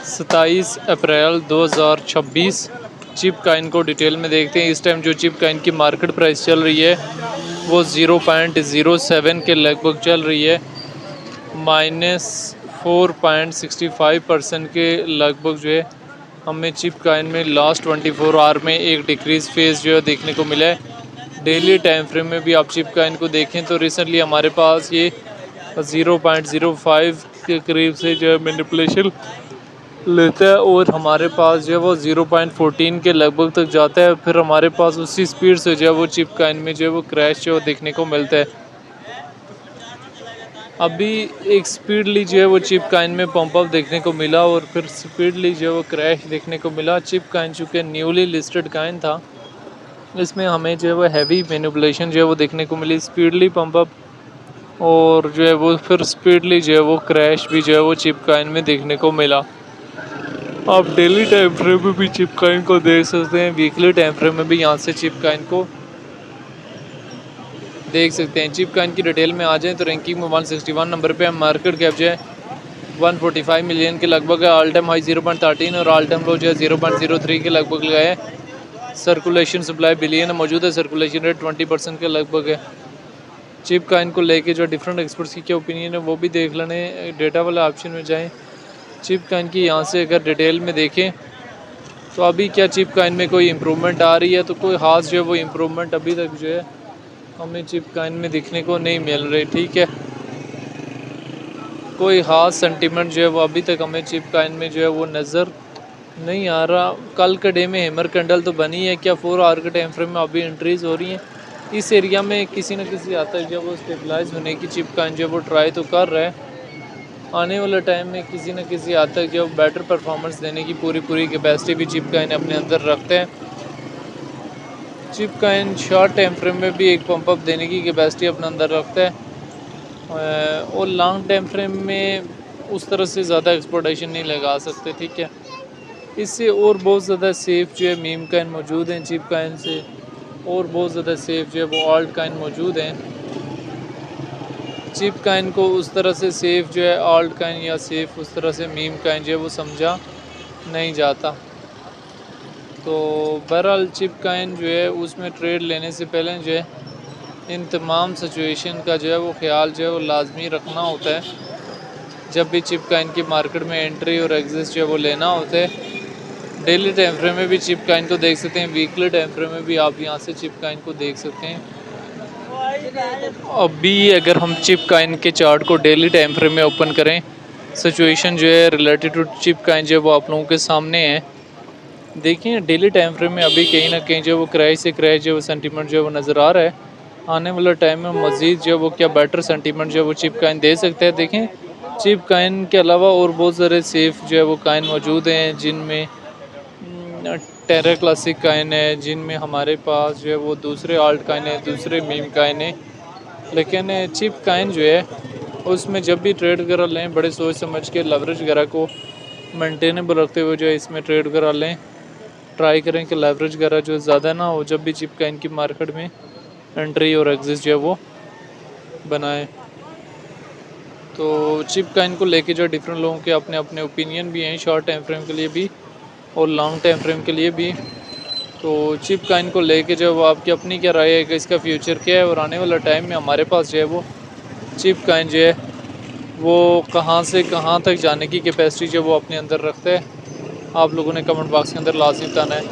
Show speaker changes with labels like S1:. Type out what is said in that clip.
S1: 27 अप्रैल 2026 chip Kine को detail में देखते हैं। इस टाइम जो चिप काइन की मार्केट प्राइस चल रही है वो 0.07 के लगभग चल रही है, -4.65% के लगभग जो है हमें चिप काइन में लास्ट 24 आवर में एक डिक्रीज फेज जो है देखने को मिला है। डेली टाइम फ्रेम में भी आप चिप काइन को देखें तो रिसेंटली हमारे पास ये 0.05 के करीब से जो है मैनिपुलेशन लेता है और हमारे पास जो है वो 0.14 के लगभग तक जाता है, फिर हमारे पास उसी स्पीड से जो है वो चिप काइन में जो है वो क्रैश जो देखने को मिलता है। अभी एक स्पीडली जो है वो चिप काइन में पंप अप देखने को मिला और फिर स्पीडली जो है वो क्रैश देखने को मिला। चिप काइन चूँकि न्यूली लिस्टेड काइन था, इसमें हमें जो है वो हैवी मैनिपुलेशन जो है वो देखने को मिली, स्पीडली पंप अप और जो है वो फिर स्पीडली जो है वो क्रैश भी जो है वो चिप काइन में देखने को मिला। आप डेली टाइम फ्रेम में भी चिप काइन को देख सकते हैं, वीकली टाइम फ्रेम में भी यहाँ से चिप काइन को देख सकते हैं। चिप काइन की डिटेल में आ जाएं तो रैंकिंग में 161 नंबर पे है। मार्केट कैप जो है 145 मिलियन के लगभग है। ऑल टाइम हाई 0.13 और ऑल टाइम लो जो है 0.03 के लगभग लगाए है। सर्कुलेशन सप्लाई बिलियन मौजूद है, सर्कुलेशन रेट 20% के लगभग है। चिप काइन को लेके जो डिफरेंट एक्सपर्ट्स की क्या ओपिनियन है वो भी देख लेने, डेटा वाले ऑप्शन में जाएँ। चिप काइन की यहाँ से अगर डिटेल में देखें तो अभी क्या चिप काइन में कोई इम्प्रूवमेंट आ रही है, तो कोई ख़ास जो है वो इम्प्रूवमेंट अभी तक जो है हमें चिप काइन में दिखने को नहीं मिल रही। ठीक है, कोई ख़ास सेंटीमेंट जो है वो अभी तक हमें चिप काइन में जो है वो नज़र नहीं आ रहा। कल के डे में हैमर कैंडल तो बनी है, क्या 4 आवर के टाइम फ्रेम में अभी एंट्रीज हो रही हैं इस एरिया में किसी न किसी हद तक जो वो स्टेबलाइज होने की चिप काइन जो वो ट्राई तो कर रहा है। आने वाले टाइम में किसी न किसी हद तक जो बेटर परफॉर्मेंस देने की पूरी कैपेसिटी भी चिप काइन अपने अंदर रखते हैं। चिप काइन शॉर्ट टाइम फ्रेम में भी एक पंप अप देने की कैपेसिटी अपने अंदर रखता है और लॉन्ग टाइम फ्रेम में उस तरह से ज़्यादा एक्सपोर्टेशन नहीं लगा सकते। ठीक है, इससे और बहुत ज़्यादा सेफ़ जो है मीम काइन मौजूद हैं चिप काइन से, और बहुत ज़्यादा सेफ़ जो है वो ऑल्ट काइन मौजूद हैं। चिप काइन को उस तरह से सेफ़ जो है ऑल्ट काइन या सेफ़ उस तरह से मीम काइन जो है वो समझा नहीं जाता। तो बहरहाल चिप काइन जो है उसमें ट्रेड लेने से पहले जो है इन तमाम सिचुएशन का जो है वो ख्याल जो है वो लाजमी रखना होता है। जब भी चिप काइन की मार्केट में एंट्री और एग्जिट जो है वो लेना होता है। डेली टाइम फ्रेम में भी चिप काइन को देख सकते हैं, वीकली टाइम फ्रेम में भी आप यहाँ से चिप काइन को देख सकते हैं। अभी अगर हम चिप काइन के चार्ट को डेली टाइम फ्रेम में ओपन करें, सिचुएशन जो है रिलेटेड टू चिप काइन जो है वो आप लोगों के सामने है। देखिए डेली टाइम फ्रेम में अभी कहीं ना कहीं जो वो क्रैश से क्रैश जो वो सेंटीमेंट जो है वो नज़र आ रहा है। आने वाला टाइम में मज़ीद जो वो क्या बेटर सेंटीमेंट जो है वो चिप काइन दे सकते हैं। देखें चिप काइन के अलावा और बहुत सारे सेफ़ जो है वो काइन मौजूद हैं, जिनमें टेरा क्लासिक काइन है, जिनमें हमारे पास जो है वो दूसरे आल्ट काइन है, दूसरे मीम काइन है। लेकिन चिप काइन जो है उसमें जब भी ट्रेड वगैरह लें बड़े सोच समझ के लेवरेज वगैरह को मेंटेनेबल रखते हुए जो है इसमें ट्रेड वगैरह लें। ट्राई करें कि लेवरेज वगैरह जो ज़्यादा ना हो जब भी चिप काइन की मार्केट में एंट्री और एग्जिट जो है वो बनाएं। तो चिप काइन को लेके जो डिफरेंट लोगों के अपने अपने ओपिनियन भी हैं, शॉर्ट टाइम फ्रेम के लिए भी और लॉन्ग टाइम फ्रेम के लिए भी। तो चिप काइन को लेके जो आपकी अपनी क्या राय है कि इसका फ्यूचर क्या है और आने वाला टाइम में हमारे पास जो है वो चिप काइन जो है वो कहाँ से कहाँ तक जाने की कैपेसिटी जो वो अपने अंदर रखता है। आप लोगों ने कमेंट बॉक्स के अंदर लाजमी बताना है।